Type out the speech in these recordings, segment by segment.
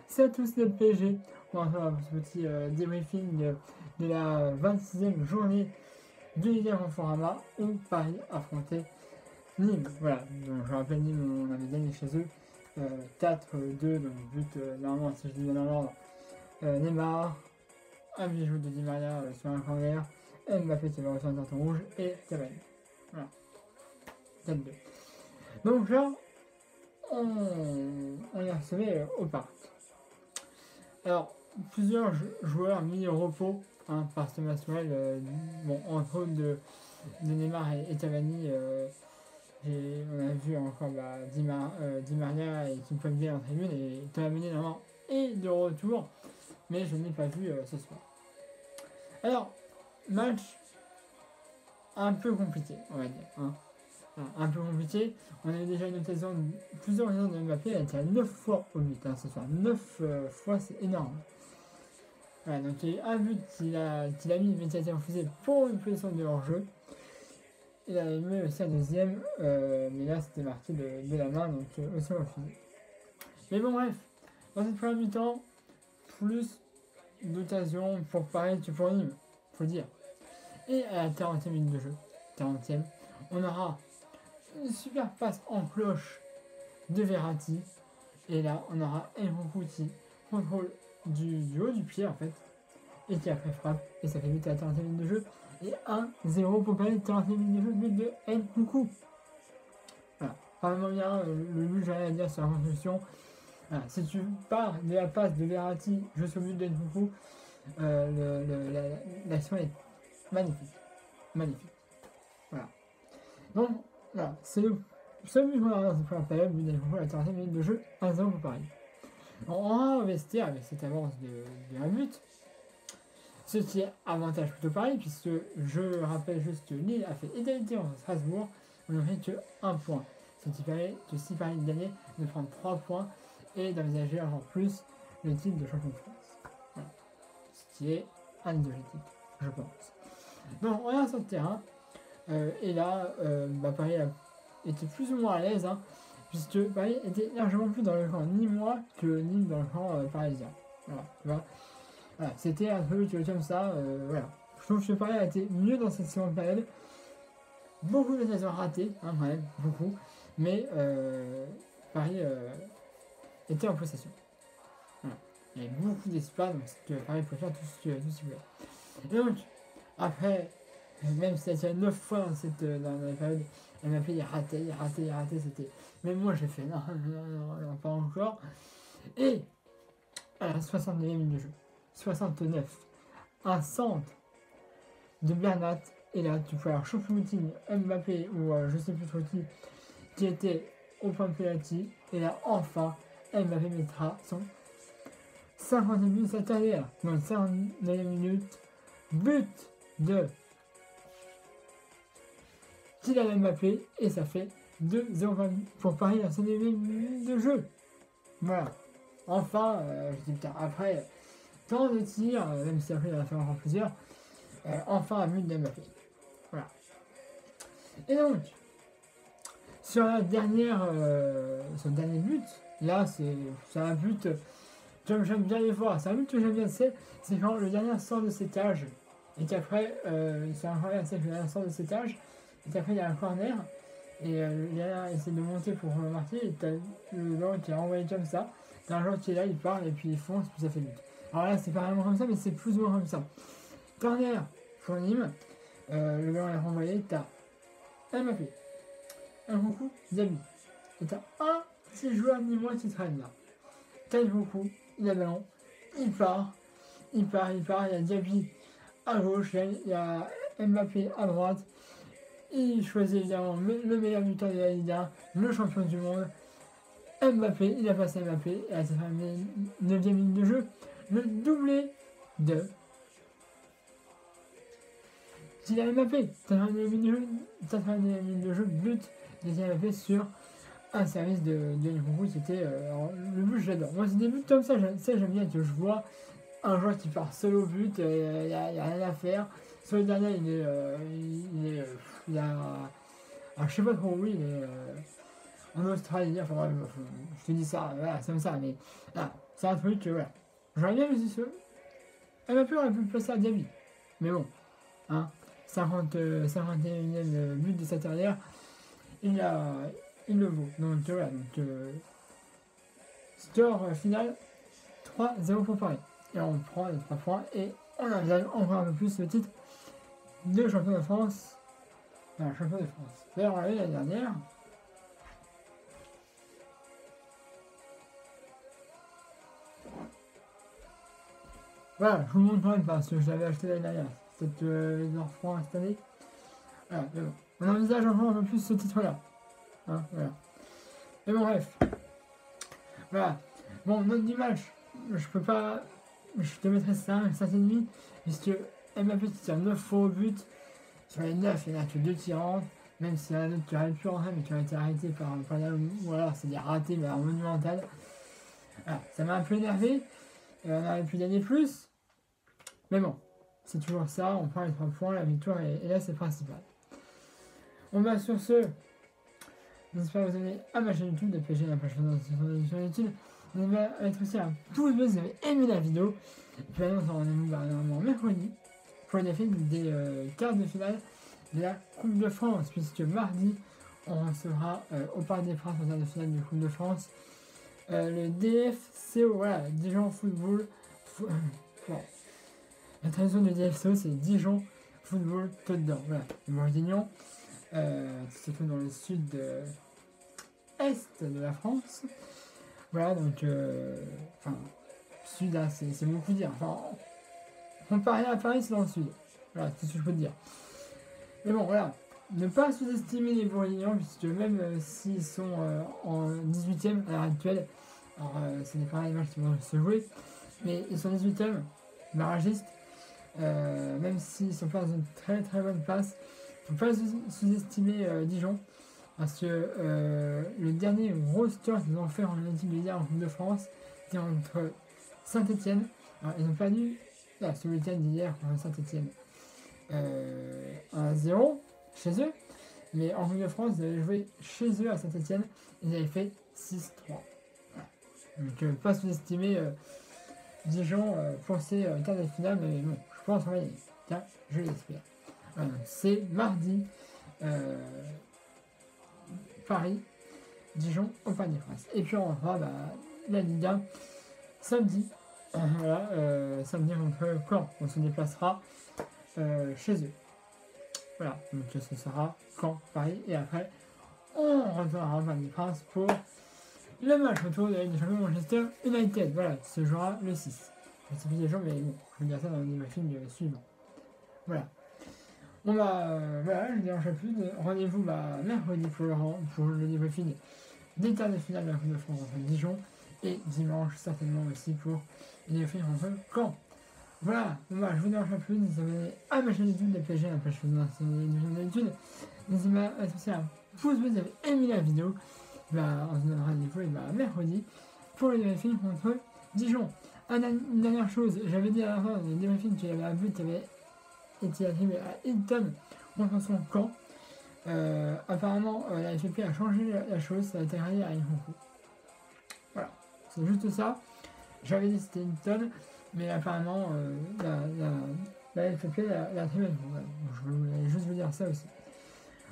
C'est à tous le PSG. On va faire ce petit débriefing de la 26e journée de Ligue 1 Conforama où Paris affrontait Nîmes. Voilà, donc je rappelle Nîmes, on avait gagné chez eux 4-2, donc but normalement, si je dis bien dans l'ordre, Neymar, un bijou de Di Maria sur un corner, Mbappé qui va reçu un carton rouge et Cavani. Voilà, 4-2. Donc là, on est recevé au parc. Alors, plusieurs joueurs mis au repos par ce match bon, entre autres de Neymar et Cavani. On a vu encore Di Maria et Kimpembe en tribune et Thomas Meunier normalement est de retour, mais je n'ai pas vu ce soir. Alors, match un peu compliqué, on va dire. Un peu compliqué. On a eu déjà plusieurs occasions de Mbappé, elle a été à 9 fois au but ce soir. 9 fois, c'est énorme. Voilà, donc il y a eu un but qu'il a mis, mais qui a été refusé pour une position de hors-jeu. Il a mis aussi un deuxième, mais là c'était marqué de la main, donc aussi refusé. Mais bon, bref, dans cette première mi-temps, plus d'occasions pour Paris que pour Nîmes, faut le dire. Et à la 40e minute de jeu, 40e, on aura une super passe en cloche de Verratti. Et là, on aura Nkunku qui contrôle du haut du pied en fait. Et qui après frappe. Et ça fait but à la 40e minute de jeu. Et 1-0 pour Paris, 40e minute de jeu, but de Nkunku. Voilà. Vraiment bien, le but, j'ai rien à dire sur la construction. Voilà. Si tu pars de la passe de Verratti jusqu'au but de Nkunku, l'action est magnifique. Magnifique. Voilà. Donc, voilà, c'est le seul but qu'on a dans cette première période, but d'Nkunku à la 40e minute de jeu, 1-0 pour Paris. On a investi avec cette avance de 1 but, ce qui est avantage plutôt Paris, puisque je rappelle juste que Lille a fait égalité entre Strasbourg, on n'a fait que 1 point. Ce qui permet que si Paris gagnait, de prendre 3 points et d'envisager encore plus le titre de champion de France. Voilà. Ce qui est un des objectifs, je pense. Donc on est sur le terrain, et là, Paris a été plus ou moins à l'aise, puisque Paris était largement plus dans le camp nîmois que Nîmes dans le camp parisien. Voilà, tu vois. Voilà, c'était un peu comme ça. Voilà. Je trouve que Paris a été mieux dans cette seconde période. Beaucoup d'occasions ratées, quand même, beaucoup. Mais Paris était en possession. Voilà. Il y avait beaucoup d'espace, donc Paris pouvait faire tout ce qu'il voulait. Et donc, après, même si ça a 9 fois dans la période, Mbappé il raté, c'était. Même moi j'ai fait non, pas encore. Et à la 69e minute de jeu, 69, un centre de Bernat, et là tu peux avoir Choupo-Moting, Mbappé ou je sais plus trop qui était au point de penalty, et là enfin Mbappé mettra son 50e but de sa carrière, donc 59e minute, but de Kylian Mbappé, et ça fait 2-0 pour Paris dans 5e minute de jeu. Voilà. Enfin, je dis putain, après tant de tirs, même si après il en a fait encore plusieurs, enfin un but de Mbappé. Voilà. Et donc, sur le dernier but, là c'est un but que j'aime bien les voir. C'est un but que j'aime bien, c'est quand le dernier sort de ses cages, et qu'après, c'est un corner, c'est que le dernier sort de ses cages, et qu'après il y a un corner, et le dernier essaie de monter pour marquer, et t'as le ballon qui est envoyé comme ça, t'as un joueur qui est là, il parle, et puis il fonce, puis ça fait but. Alors là, c'est pas vraiment comme ça, mais c'est plus ou moins comme ça. Corner pour Nîmes, le ballon est renvoyé, t'as Mbappé, un coucou, Diaby, et t'as un petit joueur nîmois qui traîne là. T'as beaucoup, il a le ballon, il part, il y a Diaby à gauche, il y a Mbappé à droite, il choisit évidemment le meilleur buteur de la Ligue 1, le champion du monde, Mbappé, il a passé Mbappé, et à cette 9e minute de jeu, le doublé de Kylian Mbappé, 89 minutes de jeu, but de Kylian Mbappé sur un service de Nkunku qui était le but, j'adore. Moi, c'est des buts comme ça j'aime bien que je vois un joueur qui part seul au but, il n'y a rien à faire. Sur le dernier, il a je sais pas trop où il est en Australie. Enfin, ouais, je te dis ça, voilà, c'est comme ça, mais là, c'est un truc, voilà. J'aurais bien vu ce. Elle m'a pu passer à Diaby. Mais bon, hein, 51e but de sa carrière, il le vaut. Donc voilà, donc, score final 3-0 pour Paris. Et on prend les 3 points et on envisage encore un peu plus le titre de champion de France. Voilà, champion de France. D'ailleurs, on l'a eu l'année dernière. Voilà, je vous montre quand même parce que je l'avais acheté l'année dernière. Peut-être leur francs cette année. Voilà, mais bon. On envisage encore un peu plus ce titre-là. Hein, voilà. Mais bon, bref. Voilà. Bon, note du match. Je peux pas. Je te mettrai 5, 5,5. Puisque Mbappé qui tire 9 fois au but. Sur les 9, il n'y en a que 2 qui rentrent. Même s'il y en a d'autres qui auraient pu rentrer, mais qui ont été arrêtés par ou alors c'est des ratés, mais en monumental. Voilà, ça m'a un peu énervé. On aurait pu gagner plus. Mais bon, c'est toujours ça. On prend les 3 points, la victoire, et là, c'est le principal. On va sur ce. J'espère que vous avez à ma chaîne YouTube, de PG, la page sur YouTube. On va être aussi un pouce bleu si vous avez aimé la vidéo. Et puis maintenant, on se rendez-vous normalement mercredi pour les films des quarts de finale de la Coupe de France, puisque mardi, on recevra au Parc des Princes en quart de finale de Coupe de France le DFCO, voilà, Dijon Football. Voilà. La tradition du DFCO, c'est Dijon Football Côte d'Or. Voilà, le Bourguignon, qui se trouve dans le sud-est de la France. Voilà, donc, enfin, sud, là, c'est beaucoup dire. Enfin, comparé à Paris, c'est dans le sud. Voilà, c'est ce que je peux te dire. Mais bon, voilà. Ne pas sous-estimer les Bourguignons, puisque même s'ils sont en 18e à l'heure actuelle, alors ce n'est pas les matchs qui vont se jouer, mais ils sont 18e, barragistes, même s'ils sont pas dans une très très bonne place. Il ne faut pas sous-estimer Dijon, parce que le dernier gros score qu'ils ont fait en équipe de hier en Coupe de France, c'était entre Saint-Etienne. Alors, ils ont perdu là, ce week-end d'hier contre Saint-Etienne 1-0 chez eux, mais en Coupe de France, ils avaient joué chez eux à Saint-Etienne, ils avaient fait 6-3. Voilà. Donc, pas sous-estimer Dijon pour ces quarts de finale, mais bon, je pense qu'on va y aller. Tiens, je l'espère. Voilà, c'est mardi, Paris, Dijon au Parc des Princes. Et puis on aura la Ligue 1 samedi. Voilà, samedi contre Caen. On se déplacera chez eux. Voilà, donc ce sera Caen, Paris. Et après, on retournera au Parc des Princes pour le match retour de la Ligue des Champions Manchester United. Voilà, qui se jouera le 6. Je ne sais plus des jours, mais bon, je vais dire ça dans les films suivants. Voilà. On va, voilà, je ne dérange plus. Rendez-vous mercredi pour le débriefing des quarts de finale de la Coupe de France entre Dijon et dimanche certainement aussi pour le débriefing entre Caen. Voilà, je vous dérange plus. N'hésitez pas à ma chaîne YouTube de PG, la page Facebook d'habitude. N'hésitez pas à aussi un pouce bleu si vous avez aimé la vidéo. On se donnera rendez-vous mercredi pour le débriefing contre Dijon. Une dernière chose, j'avais dit à la fin du débriefing qu'il y avait un but qui avait été attribué à Hilton contre son camp. Apparemment, la FFP a changé la chose, ça a été rayé à Nkunku. Voilà, c'est juste ça. J'avais dit que c'était Hilton, mais apparemment, la FFP l'a attribué à Nkunku. Je voulais juste vous dire ça aussi.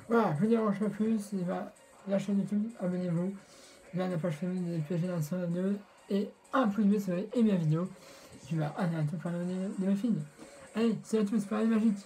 Voilà, je ne dérange pas plus. La chaîne YouTube, abonnez-vous. Là, la page Facebook des PG National 2 et un pouce bleu si vous avez aimé la vidéo. Et puis à bientôt pour la vidéo de ma fille. Allez, c'est à tous, pareil magique.